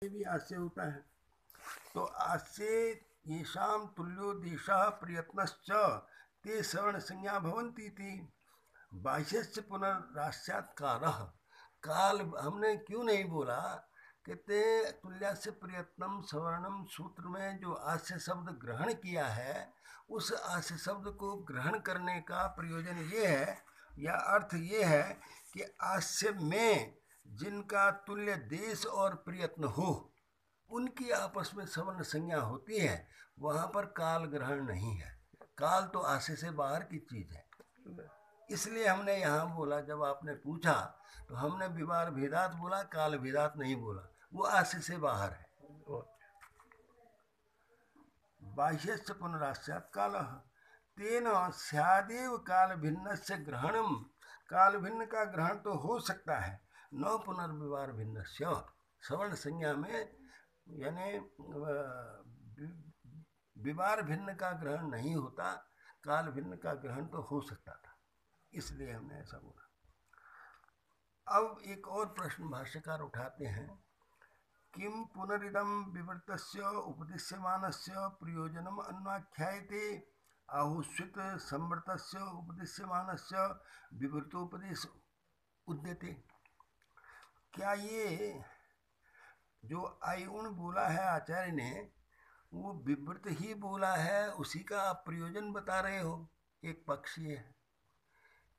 भी आस्य होता है। तो आस्ये येषां तुल्यो देशः प्रयत्नश्च ते सवर्ण संज्ञा भवन्ति इति। बाह्यस्य पुनरास्यात् कालः। काल हमने क्यों नहीं बोला? कहते तुल्यस्य प्रयत्नम सवर्णम सूत्र में जो आस्य शब्द ग्रहण किया है, उस आस्य शब्द को ग्रहण करने का प्रयोजन ये है या अर्थ ये है कि आस्य में जिनका तुल्य देश और प्रयत्न हो, उनकी आपस में सवर्ण संज्ञा होती है। वहाँ पर काल ग्रहण नहीं है। काल तो आस्य से बाहर की चीज है। इसलिए हमने यहाँ बोला, जब आपने पूछा तो हमने विवार भेदात बोला, काल भेदात नहीं बोला। वो आस्य से बाहर है। बाह्यस्य पुनरास्यात् कालः तेन स्यादेव काल भिन्न से ग्रहणम। काल भिन्न का ग्रहण तो हो सकता है, न पुनर्विवार भिन्न से। सवर्ण संज्ञा में यानी विवार भिन्न का ग्रहण नहीं होता, काल भिन्न का ग्रहण तो हो सकता था, इसलिए हमने ऐसा बोला। अब एक और प्रश्न भाष्यकार उठाते हैं, किम पुनरिदम विवृतस्य उपदिश्यमानस्य प्रयोजनम अन्वाख्यायते आहुस्वित संवृतस्य उपदिश्यमानस्य विवृतोपदेश उद्यते। क्या ये जो आयुण बोला है आचार्य ने, वो विवृत ही बोला है, उसी का आप प्रयोजन बता रहे हो? एक पक्ष ये है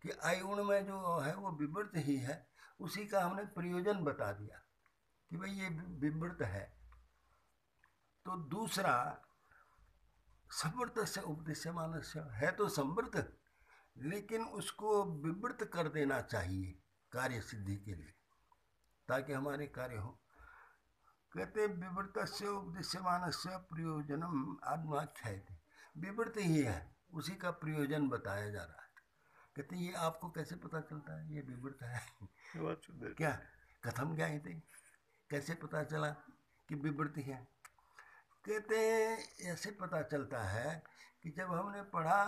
कि आयुण में जो है वो विवृत ही है, उसी का हमने प्रयोजन बता दिया कि भाई ये विवृत है। तो दूसरा संवृत से उपदिश्यमान है तो संवृत, लेकिन उसको विवृत कर देना चाहिए कार्य सिद्धि के लिए, ताकि हमारे कार्य हो। कहते विवृत से उपदिश्यमान से प्रयोजनम आत्माख्यायते। विवृत ही है, उसी का प्रयोजन बताया जा रहा है। कहते ये आपको कैसे पता चलता है ये विवृत है? क्या कथम क्या थे, कैसे पता चला कि विवृत है? कहते हैं ऐसे पता चलता है कि जब हमने पढ़ा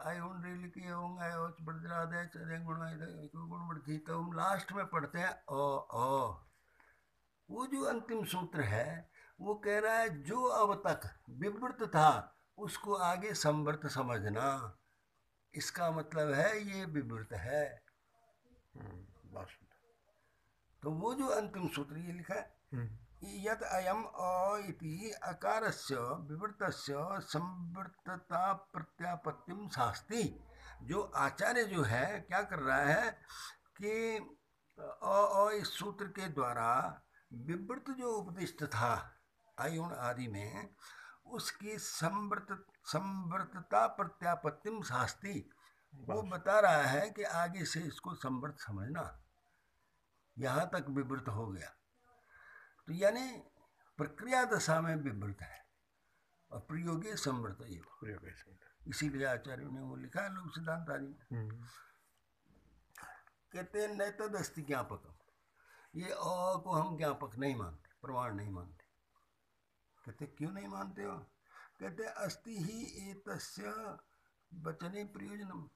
आयुण रेल की गुण बढ़ती, तो हम लास्ट में पढ़ते हैं ओ। वो जो अंतिम सूत्र है वो कह रहा है जो अब तक विवृत था उसको आगे संवृत समझना। इसका मतलब है ये विवृत है। तो वो जो अंतिम सूत्र ये लिखा है, यत अयम अ इति अकारस्य विवृतस्य संवृतता प्रत्यापत्तिम शास्ति। जो आचार्य जो है क्या कर रहा है कि इस सूत्र के द्वारा विवृत जो उपदिष्ट था आयुण आदि में, उसकी संवृतता प्रत्यापत्तिम शास्ति, वो बता रहा है कि आगे से इसको संवृत समझना। यहाँ तक विवृत हो गया तो यानी प्रक्रिया दशा में विवृत है और प्रयोगे संवृत। इसीलिए आचार्य ने वो लिखा है लोक सिद्धांत आदि में। कहते हैं नैतद अस्ति ज्ञापकम, ये अ को हम ज्ञापक नहीं मानते, प्रमाण नहीं मानते। कहते क्यों नहीं मानते हो? कहते अस्ति ही एतस्य वचने प्रयोजनम,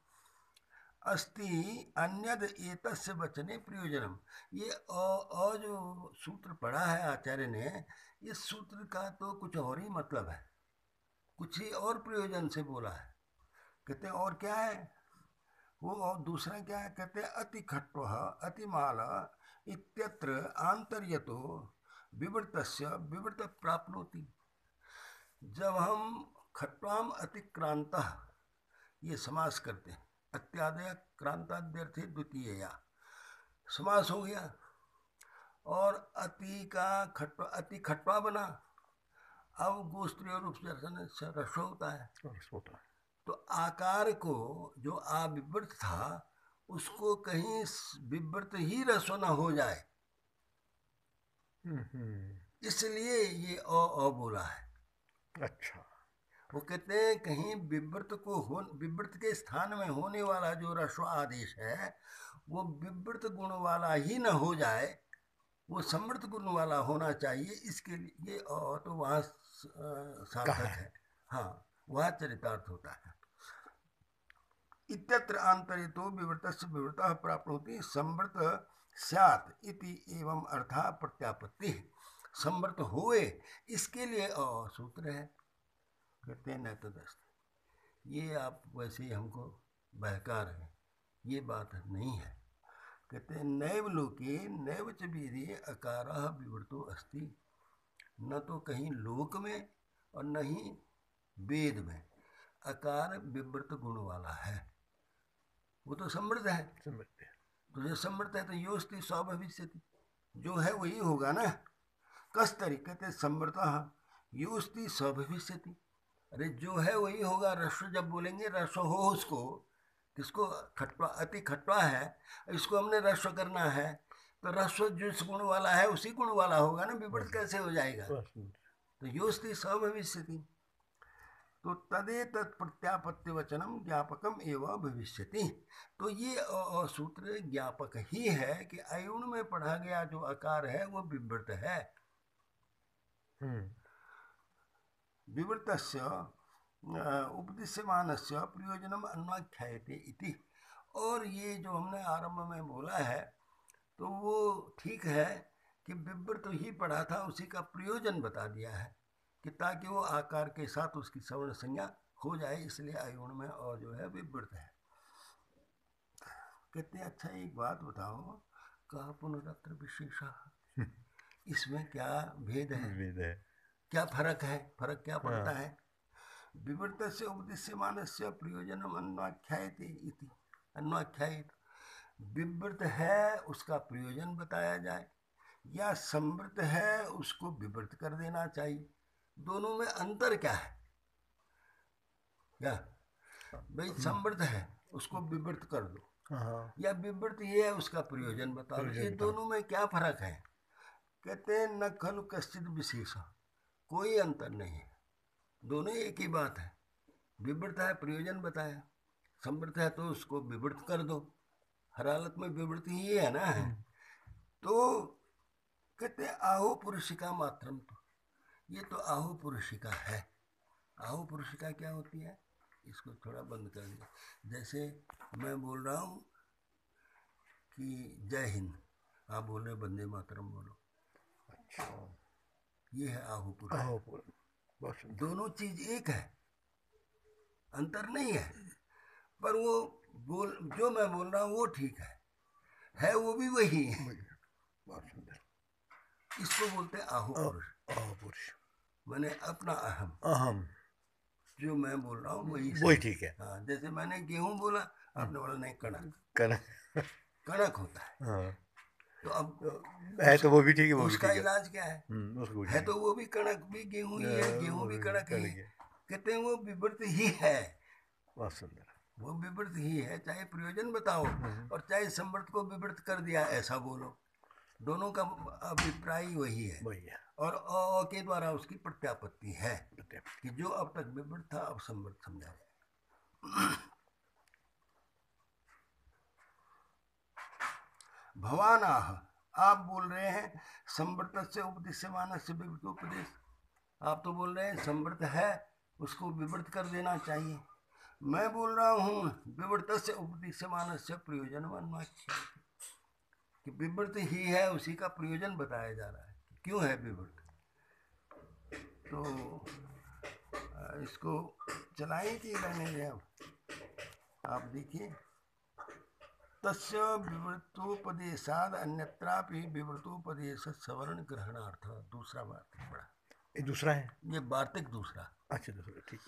अस्ति अन्यद एतस्य वचने प्रयोजनम। ये अ जो सूत्र पढ़ा है आचार्य ने, इस सूत्र का तो कुछ और ही मतलब है, कुछ ही और प्रयोजन से बोला है। कहते और क्या है वो? और दूसरा क्या है? कहते अति खट्व अतिमाल इत्यत्र आंतर्यतो विवृतस्य विवृत प्राप्नोति। जब हम खट्वाम अतिक्रांत ये समास करते हैं, अत्यादय क्रांताद्यर्थे द्वितीय या समास हो गया, और अति का खट्वा, अति खट्वा बना। अब गोस्त्रीय रूप से रसो होता है, तो आकार को जो अविवृत था उसको कहीं विवृत ही रसो न हो जाए, इसलिए ये अ बोला है। अच्छा, वो कहते हैं कहीं विवृत के स्थान में होने वाला जो रस्व आदेश है वो विवृत गुण वाला ही न हो जाए, वो समृद्ध गुण वाला होना चाहिए। इसके लिए तो वहाँ सार्थक है, हाँ वहाँ चरितार्थ होता है। इत्यत्र आंतरितो विवृतस्य विवृतः प्राप्नोति संवृत स्यात् इति एवं अर्थः प्रत्यापत्ति। समर्थ हुए, इसके लिए सूत्र है। कहते हैं न तदस्त, ये आप वैसे ही हमको बहका रहे हैं, ये बात नहीं है। कहते हैं नैव लोके नैव च वेदे अकारः विवृतो अस्ति, न तो कहीं लोक में और न ही वेद में अकार विवृत गुण वाला है। वो तो समृद्ध है, तो जो समृद्ध है तो योस्ति स्वभविष्यति, जो है वही होगा ना। कस तरीके समृतः योस्ति स्वभविष्यति, अरे जो है वही होगा। रस्व जब बोलेंगे रस्व हो उसको, किसको, खटवा, अति खटवा है, इसको हमने रस्व करना है, तो रस्व जिस गुण वाला है उसी गुण वाला होगा ना, विवृत कैसे हो जाएगा। तो योस्ति स्वभविष्यति, तो तदे तत्प्रत्यापत्ति वचनम ज्ञापकम एवं भविष्यति। तो ये सूत्र ज्ञापक ही है कि अयुण में पढ़ा गया जो आकार है वो विवृत है। विवृतस्य उपदिश्यमानस्य प्रयोजनम अन्वाख्यायते इति। और ये जो हमने आरंभ में बोला है तो वो ठीक है कि विवृत ही पढ़ा था, उसी का प्रयोजन बता दिया है कि ताकि वो आकार के साथ उसकी सवर्ण संज्ञा हो जाए, इसलिए अयुण में और जो है विवृत है। कहते हैं अच्छा एक बात बताओ, कहा पुनरत्र विशेषा, इसमें क्या भेद है, क्या फर्क है, फर्क क्या पड़ता है। विवृत से उपदिश्यमान से प्रयोजनम अन्वाख्यायते इति, अन्वाख्यायित, विवृत है उसका प्रयोजन बताया जाए, या समृत है उसको विवृत कर देना चाहिए। दोनों में अंतर क्या है, क्या भाई, समृत है उसको विवृत कर दो, या विवृत ये है उसका प्रयोजन बता दो, ये दोनों में क्या फर्क है। कहते हैं न खलु कश्चित विशेष, कोई अंतर नहीं है, दोनों एक ही बात है। विवृत है प्रयोजन बताया, समृत है तो उसको विवृत कर दो, हर हालत में विवृत ही है ना। तो कहते हैं आहो पुरुषिका मात्रम, तो ये तो आहो पुरुषिका है। आहो पुरुषिका क्या होती है, इसको थोड़ा बंद कर दिया। जैसे मैं बोल रहा हूँ कि जय हिंद, आप बोल रहे वंदे मातरम बोलो, अच्छा, ये है आहो पुरुष। दोनों चीज एक है, अंतर नहीं है, पर वो बोल, जो मैं बोल रहा हूँ वो ठीक है वो भी वही है। इसको बोलते हैं आहो पुरुष। आहो पुरुष मैंने अपना अहम, जो मैं बोल रहा हूँ वही ठीक है। हाँ, जैसे मैंने गेहूं बोला, आपने बोला नहीं कणक होता है। हाँ। तो अब है तो वो भी ठीक है, वो उसका इलाज क्या है तो वो भी कणक, भी गेहूं ही है, गेहूं भी कणक ही है। कहते हैं वो विवृत ही है, बहुत सुंदर, वो विवृत ही है, चाहे प्रयोजन बताओ और चाहे समृत को विवृत कर दिया ऐसा बोलो, दोनों का अभिप्राय वही है। और अ के द्वारा उसकी प्रत्यापत्ति है कि जो अब तक विवृत था अब समृत समझा जाए। भवानाह, आप बोल रहे हैं समृत से उपदिश्यमान से विवृत उपदेश, आप तो बोल रहे हैं समृत है उसको विवृत कर देना चाहिए। मैं बोल रहा हूँ विवृत से उपदिश्यमान से प्रयोजन, कि विवृत ही है उसी का प्रयोजन बताया जा रहा है, क्यों है विवृत। तो इसको चलाएं कि रहने दें, आप देखिए, तस्य विवृतोपदेशाद अन्यत्रापि विवृतोपदेश सवर्ण ग्रहणार्थ, दूसरा वार्तिक पड़ा, ये दूसरा है, ये वार्तिक दूसरा, अच्छा दूसरा, ठीक।